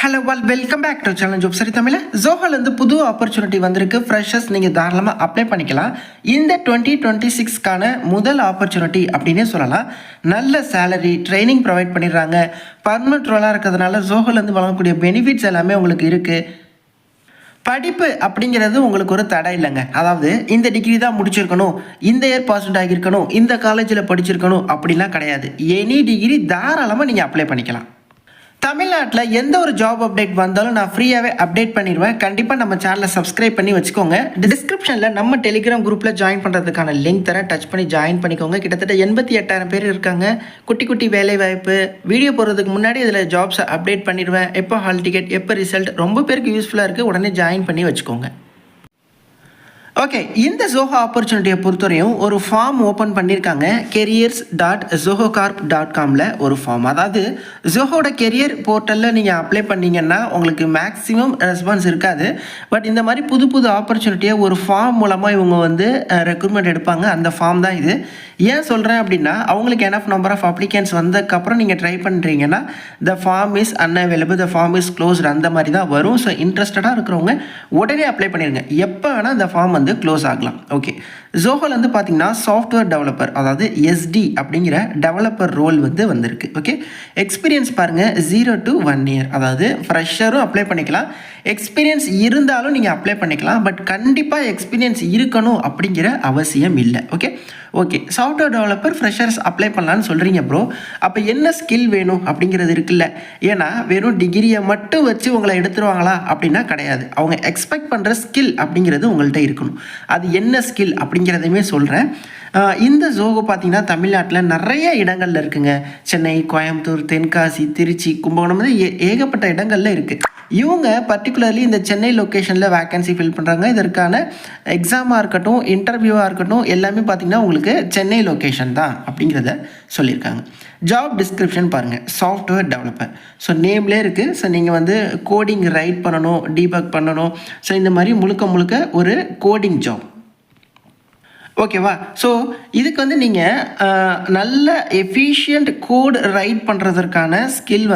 Hello welcome back to channel job சரி தமிழ். ஜோஹோலேருந்து புது opportunity வந்திருக்கு. ஃப்ரெஷர்ஸ் நீங்கள் தாராளமாக அப்ளை பண்ணிக்கலாம். இந்த 2026க்கான முதல் ஆப்பர்ச்சுனிட்டி அப்படின்னே சொல்லலாம். நல்ல சேலரி, ட்ரைனிங் ப்ரொவைட் பண்ணிடுறாங்க. பர்மனெண்ட் ரோலாக இருக்கிறதுனால ஜோஹோலேருந்து வழங்கக்கூடிய பெனிஃபிட்ஸ் எல்லாமே உங்களுக்கு இருக்குது. படிப்பு அப்படிங்கிறது உங்களுக்கு ஒரு தடை இல்லைங்க. அதாவது இந்த டிகிரி தான் முடிச்சிருக்கணும், இந்த இயர் பாஸ் அவுட் ஆகியிருக்கணும், இந்த காலேஜில் படிச்சிருக்கணும் அப்படிலாம் கிடையாது. எனி டிகிரி தாராளமாக நீங்கள் அப்ளை பண்ணிக்கலாம். தமிழ்நாட்டில் எந்த ஒரு ஜாப் அப்டேட் வந்தாலும் நான் ஃப்ரீயாகவே அப்டேட் பண்ணிடுவேன். கண்டிப்பாக நம்ம சேனலை சப்ஸ்கிரைப் பண்ணி வச்சுக்கோங்க. டிஸ்கிரிப்ஷனில் நம்ம டெலிகிராம் குரூப்பில் ஜாயின் பண்ணுறதுக்கான லிங்க் தரேன், டச் பண்ணி ஜாயின் பண்ணிக்கோங்க. கிட்டத்தட்ட 88,000 பேர் இருக்காங்க. குட்டி குட்டி வேலை வாய்ப்பு வீடியோ போடுறதுக்கு முன்னாடி இதில் ஜாப்ஸை அப்டேட் பண்ணிடுவேன். எப்போ ஹால் டிக்கெட், எப்போ ரிசல்ட், ரொம்ப பேருக்கு யூஸ்ஃபுல்லாக இருக்குது. உடனே ஜாயின் பண்ணி வச்சுக்கோங்க. ஓகே, இந்த ஜோஹோ ஆப்பர்ச்சுனிட்டியை பொறுத்தவரையும் ஒரு ஃபார்ம் ஓப்பன் பண்ணியிருக்காங்க. careers.zohocorp.comல ஒரு ஃபார்ம். அதாவது ஜோஹோட கெரியர் போர்ட்டலில் நீங்கள் அப்ளை பண்ணிங்கன்னா உங்களுக்கு மேக்ஸிமம் ரெஸ்பான்ஸ் இருக்காது. பட் இந்த மாதிரி புது புது ஆப்பர்ச்சுனிட்டியை ஒரு ஃபார்ம் மூலமாக இவங்க ரெக்ரூட்மெண்ட் எடுப்பாங்க. அந்த ஃபார்ம் தான் இது. ஏன் சொல்கிறேன் அப்படின்னா, அவங்களுக்கு எனஃப் நம்பர் ஆஃப் அப்ளிகன்ஸ் வந்ததுக்கப்புறம் நீங்கள் ட்ரை பண்ணுறீங்கன்னா the form is unavailable, the form is closed, அந்த மாதிரி தான் வரும். ஸோ இன்ட்ரெஸ்டடாக இருக்கிறவங்க உடனே அப்ளை பண்ணிடுங்க. எப்போ வேணால் இந்த ஃபார்ம் க்ளோஸ் ஆகலாம். ஓகே, ஜோஹோல பார்த்தீங்கன்னா சாஃப்ட்வேர் டெவலப்பர், அதாவது எஸ்டி அப்படிங்கிற டெவலப்பர் ரோல் வந்திருக்கு. ஓகே, எக்ஸ்பீரியன்ஸ் பாருங்கள் 0 to 1 year. அதாவது ஃப்ரெஷரும் அப்ளை பண்ணிக்கலாம், எக்ஸ்பீரியன்ஸ் இருந்தாலும் நீங்கள் அப்ளை பண்ணிக்கலாம். பட் கண்டிப்பாக எக்ஸ்பீரியன்ஸ் இருக்கணும் அப்படிங்கிற அவசியம் இல்லை. Okay, software developer freshers apply பண்ணலான்னு சொல்கிறீங்க ப்ரோ. அப்போ என்ன ஸ்கில் வேணும் அப்படிங்கிறது இருக்குல்ல. ஏன்னா வெறும் டிகிரியை மட்டும் வச்சு உங்களை எடுத்துருவாங்களா அப்படின்னா கிடையாது. அவங்க எக்ஸ்பெக்ட் பண்ணுற ஸ்கில் அப்படிங்கிறது உங்கள்கிட்ட இருக்கணும். அது என்ன ஸ்கில் அப்படிங்கிறதையுமே சொல்கிறேன். இந்த ஜோஹோ பார்த்தீங்கன்னா தமிழ்நாட்டில் நிறைய இடங்களில் இருக்குங்க. சென்னை, கோயம்புத்தூர், தென்காசி, திருச்சி, கும்பகோணம், ஏகப்பட்ட இடங்களில் இருக்குது. இவங்க பர்டிகுலர்லி இந்த சென்னை லொக்கேஷனில் வேக்கன்சி ஃபில் பண்ணுறாங்க. இதற்கான எக்ஸாமாக இருக்கட்டும், இன்டர்வியூவாக இருக்கட்டும், எல்லாமே பார்த்திங்கன்னா உங்களுக்கு சென்னை லொக்கேஷன் தான் அப்படிங்கிறத சொல்லியிருக்காங்க. ஜாப் டிஸ்கிரிப்ஷன் பாருங்கள், சாஃப்ட்வேர் டெவலப்பர். ஸோ நேம்லேயே இருக்குது. ஸோ நீங்கள் கோடிங் ரைட் பண்ணணும், டீபக் பண்ணணும். ஸோ இந்த மாதிரி முழுக்க ஒரு கோடிங் ஜாப். ஓகேவா? ஸோ இதுக்கு நீங்கள் நல்ல எஃபிஷியன்ட் கோட் ரைட் பண்ணுறதற்கான ஸ்கில்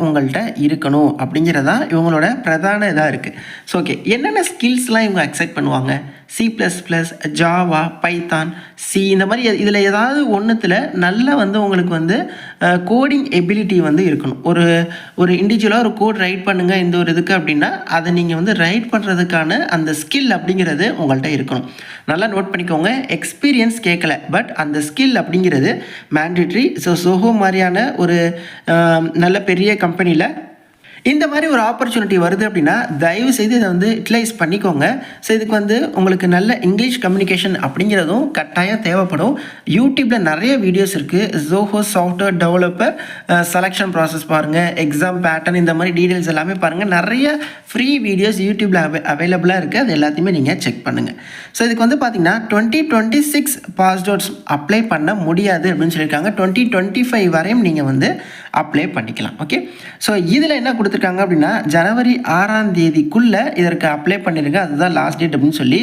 உங்கள்கிட்ட இருக்கணும் அப்படிங்கிறதான் இவங்களோட பிரதான இதாக இருக்குது. ஸோ ஓகே, என்னென்ன ஸ்கில்ஸ்லாம் இவங்க அக்செப்ட் பண்ணுவாங்க? C++, ஜாவா, பைத்தான், சி, இந்த மாதிரி இதில் ஏதாவது ஒன்றுத்தில் நல்ல உங்களுக்கு கோடிங் எபிலிட்டி இருக்கணும். ஒரு இண்டிவிஜுவலாக ஒரு கோட் ரைட் பண்ணுங்கள் இந்த ஒரு இதுக்கு அப்படின்னா அதை நீங்கள் ரைட் பண்ணுறதுக்கான அந்த ஸ்கில் அப்படிங்கிறது உங்கள்கிட்ட இருக்கணும். நல்லா நோட் பண்ணிக்கோங்க. எக்ஸ்பீரியன்ஸ் கேட்கல, பட் அந்த ஸ்கில் அப்படிங்கிறது மேண்டேட்ரி. ஸோ ஜோஹோ மாதிரியான ஒரு நல்ல பெரிய கம்பெனியில் இந்த மாதிரி ஒரு ஆப்பர்ச்சுனிட்டி வருது அப்படின்னா தயவு செய்து இதை யூட்டிலைஸ் பண்ணிக்கோங்க. ஸோ இதுக்கு உங்களுக்கு நல்ல இங்கிலீஷ் கம்யூனிகேஷன் அப்படிங்கிறதும் கட்டாயம் தேவைப்படும். யூடியூப்பில் நிறைய வீடியோஸ் இருக்குது. Zoho software developer selection process பாருங்கள், எக்ஸாம் பேட்டர்ன், இந்த மாதிரி டீட்டெயில்ஸ் எல்லாமே பாருங்கள். நிறைய ஃப்ரீ வீடியோஸ் யூடியூப்பில் அவைலபிளாக இருக்குது. அது எல்லாத்தையுமே நீங்கள் செக் பண்ணுங்கள். ஸோ இதுக்கு பார்த்தீங்கன்னா 2026 பாஸ் அவுட்ஸ் அப்ளை பண்ண முடியாது அப்படின்னு சொல்லியிருக்காங்க. 2025 வரையும் நீங்கள் அப்ளை பண்ணிக்கலாம். ஓகே, ஸோ இதில் என்ன கொடுத்துருக்காங்க அப்படின்னா ஜனவரி 6ஆம் தேதிக்குள்ளே இதற்கு அப்ளை பண்ணிடுங்க, அதுதான் லாஸ்ட் டேட் அப்படின்னு சொல்லி.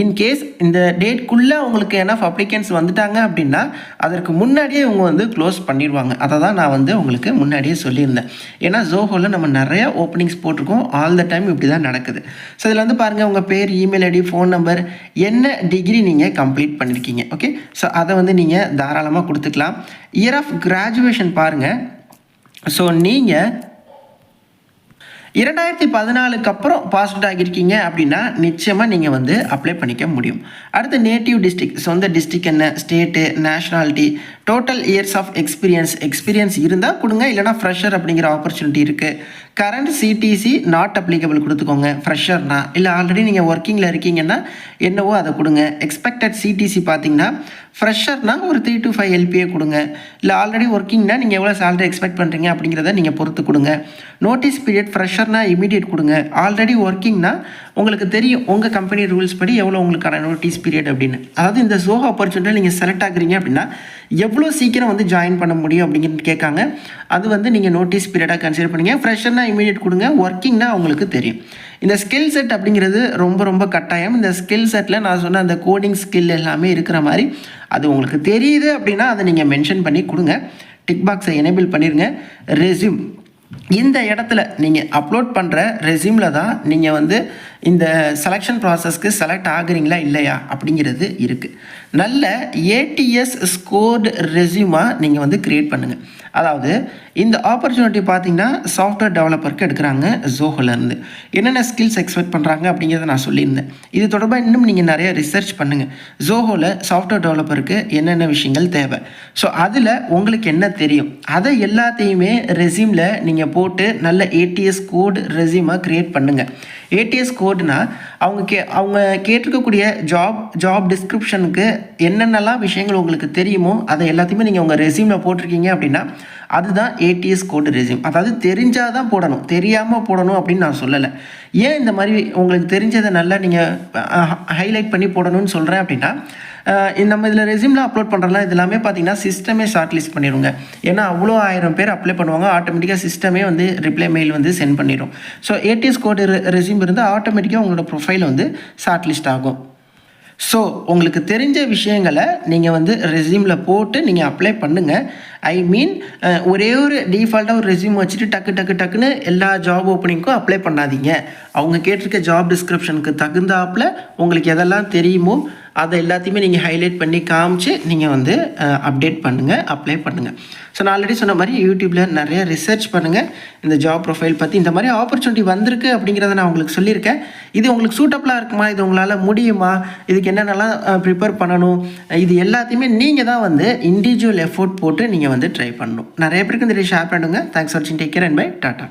இன்கேஸ் இந்த டேட்குள்ளே உங்களுக்கு எனஃப் அப்ளிகன்ஸ் வந்துட்டாங்க அப்படின்னா அதற்கு முன்னாடியே இவங்க க்ளோஸ் பண்ணிடுவாங்க. அதை தான் நான் உங்களுக்கு முன்னாடியே சொல்லியிருந்தேன். ஏன்னா ஜோஹோவில் நம்ம நிறைய ஓப்பனிங்ஸ் போட்டிருக்கோம். ஆல் த டைம் இப்படி தான் நடக்குது. ஸோ இதில் பாருங்கள், உங்கள் பேர், இமெயில் ஐடி, ஃபோன் நம்பர், என்ன டிகிரி நீங்கள் கம்ப்ளீட் பண்ணியிருக்கீங்க. ஓகே, ஸோ அதை நீங்கள் தாராளமாக கொடுத்துக்கலாம். இயர் ஆஃப் கிராஜுவேஷன் பாருங்கள். ஸோ நீங்கள் 2014 அப்புறம் பாஸ் அவுட் ஆகியிருக்கீங்க அப்படின்னா நிச்சயமாக நீங்கள் அப்ளை பண்ணிக்க முடியும். அடுத்து நேட்டிவ் டிஸ்ட்ரிக்ட், சொந்த டிஸ்ட்ரிக்ட் என்ன, state, nationality, total years of experience இருந்தால் கொடுங்க. இல்லைனா ஃப்ரெஷர் அப்படிங்கிற ஆப்பர்ச்சுனிட்டி இருக்குது. கரண்ட் சிடிசி நாட் அப்ளிகபிள் கொடுத்துக்கோங்க ஃப்ரெஷர்னா. இல்லை ஆல்ரெடி நீங்கள் ஒர்க்கிங்கில் இருக்கீங்கன்னா என்னவோ அதை கொடுங்க. எக்ஸ்பெக்டட் சிடிசி பார்த்தீங்கன்னா ஃப்ரெஷர்னா ஒரு 3 to 5 LPA கொடுங்க. இல்லை ஆல்ரெடி ஒர்க்கிங்னா நீங்கள் எவ்வளோ சேலரி எக்ஸ்பெக்ட் பண்ணுறீங்க அப்படிங்கிறத நீங்கள் பொறுத்து கொடுங்க. நோட்டீஸ் பீரியட் ஃப்ரெஷர்னா இமீடியட் கொடுங்க. ஆல்ரெடி ஒர்க்கிங்னா உங்களுக்கு தெரியும் உங்கள் கம்பெனி ரூல்ஸ் படி எவ்வளோ உங்களுக்கான நோட்டீஸ் பீரியட் அப்படின்னு. அதாவது இந்த ஜோஹோ ஆப்பர்ச்சுனிட்டியில் நீங்கள் செலக்ட் ஆகுறீங்க அப்படின்னா எவ்வளோ சீக்கிரம் ஜாயின் பண்ண முடியும் அப்படிங்கிறது கேட்காங்க. அது நீங்கள் நோட்டீஸ் பீரியடாக கன்சிடர் பண்ணிங்க. ஃப்ரெஷர்னா இமீடியட் கொடுங்க, ஒர்க்கிங்னா உங்களுக்கு தெரியும். இந்த ஸ்கில் செட் அப்படிங்கிறது ரொம்ப கட்டாயம். இந்த ஸ்கில் செட்டில் நான் சொன்ன அந்த கோடிங் ஸ்கில் எல்லாமே இருக்கிற மாதிரி அது உங்களுக்கு தெரியுது அப்படின்னா அதை நீங்கள் மென்ஷன் பண்ணி கொடுங்க. டிக் பாக்ஸை எனேபிள் பண்ணிடுங்க. ரெஸ்யூம் இந்த இடத்துல நீங்கள் அப்லோட் பண்ணுற ரெஸ்யூமில் தான் நீங்கள் வந்து இந்த செலெக்ஷன் ப்ராசஸ்க்கு செலக்ட் ஆகுறீங்களா இல்லையா அப்படிங்கிறது இருக்குது. நல்ல ஏடிஎஸ் ஸ்கோர்டு ரெஸ்யூமாக நீங்கள் வந்து க்ரியேட் பண்ணுங்கள். அதாவது இந்த ஆப்பர்ச்சுனிட்டி பார்த்தீங்கன்னா சாஃப்ட்வேர் டெவலப்பருக்கு எடுக்கிறாங்க ஜோஹோலேருந்து. என்னென்ன ஸ்கில்ஸ் எக்ஸ்பெக்ட் பண்ணுறாங்க அப்படிங்கிறத நான் சொல்லியிருந்தேன். இது தொடர்பாக இன்னும் நீங்கள் நிறைய ரிசர்ச் பண்ணுங்கள். ஜோஹோவில் சாஃப்ட்வேர் டெவலப்பருக்கு என்னென்ன விஷயங்கள் தேவை, ஸோ அதில் உங்களுக்கு என்ன தெரியும் அதை எல்லாத்தையுமே ரெஸ்யூமில் நீங்கள் போட்டு நல்ல ஏடிஎஸ் கோட் ரெஸ்யூமாக க்ரியேட் பண்ணுங்கள். ஏடிஎஸ் கோடுனா அவங்க கேட்டிருக்கக்கூடிய ஜாப் டிஸ்கிரிப்ஷனுக்கு என்னென்னலாம் விஷயங்கள் உங்களுக்கு தெரியுமோ அதை எல்லாத்தையுமே நீங்கள் உங்கள் ரெஸ்யூமில் போட்டிருக்கீங்க அப்படின்னா அதுதான் ஏடிஎஸ் கோடு ரெஸ்யூம். அதாவது தெரிஞ்சால் தான் போடணும், தெரியாமல் போடணும் அப்படின்னு நான் சொல்லலை. ஏன் இந்த மாதிரி உங்களுக்கு தெரிஞ்சதை நல்லா நீங்கள் ஹைலைட் பண்ணி போடணும்னு சொல்கிறேன் அப்படின்னா, நம்ம இதில் ரெஸ்யூமில் அப்லோட் பண்ணுறலாம் இது எல்லாமே பார்த்தீங்கன்னா சிஸ்டமே ஷார்ட் லிஸ்ட் பண்ணிடுங்க. ஏன்னா அவ்வளோ 1000 பேர் அப்ளை பண்ணுவாங்க, ஆட்டோமேட்டிக்காக சிஸ்டமே வந்து ரிப்ளை மெயில் வந்து சென்ட் பண்ணிடும். ஸோ ஏடிஎஸ் கோடு ரெஸ்யூம் இருந்தால் ஆட்டோமேட்டிக்காக உங்களோட ப்ரொஃபைல் வந்து ஷார்ட் லிஸ்ட் ஆகும். ஸோ உங்களுக்கு தெரிஞ்ச விஷயங்களை நீங்கள் வந்து ரெஸ்யூமில் போட்டு நீங்கள் அப்ளை பண்ணுங்கள். ஐ மீன் ஒரே ஒரு டிஃபால்ட்டாக ஒரு ரெஸ்யூம் வச்சுட்டு டக்குன்னு எல்லா ஜாப் ஓப்பனிங்க்கும் அப்ளை பண்ணாதீங்க. அவங்க கேட்டிருக்க ஜாப் டிஸ்கிரிப்ஷனுக்கு தகுந்தாப்பில் உங்களுக்கு எதெல்லாம் தெரியுமோ அதை எல்லாத்தையுமே நீங்கள் ஹைலைட் பண்ணி காமிச்சு நீங்கள் வந்து அப்டேட் பண்ணுங்கள், அப்ளை பண்ணுங்கள். ஸோ நான் ஆல்ரெடி சொன்ன மாதிரி யூடியூப்பில் நிறைய ரிசர்ச் பண்ணுங்கள். இந்த ஜாப் ப்ரொஃபைல் பற்றி இந்த மாதிரி ஆப்பர்ச்சுனிட்டி வந்திருக்கு அப்படிங்கிறத நான் உங்களுக்கு சொல்லியிருக்கேன். இது உங்களுக்கு சூட்டபுளாக இருக்குமா, இது உங்களால் முடியுமா, இதுக்கு என்னென்னலாம் ப்ரிப்பேர் பண்ணணும், இது எல்லாத்தையுமே நீங்கள் தான் வந்து இண்டிவிஜுவல் எஃபோர்ட் போட்டு நீங்கள் வந்து ட்ரை பண்ணணும். நிறைய பேருக்கு இந்த ஷேர் பண்ணுங்கள். தேங்க்ஸ் ஃபார் வாட்சிங். Take care and bye. Tata.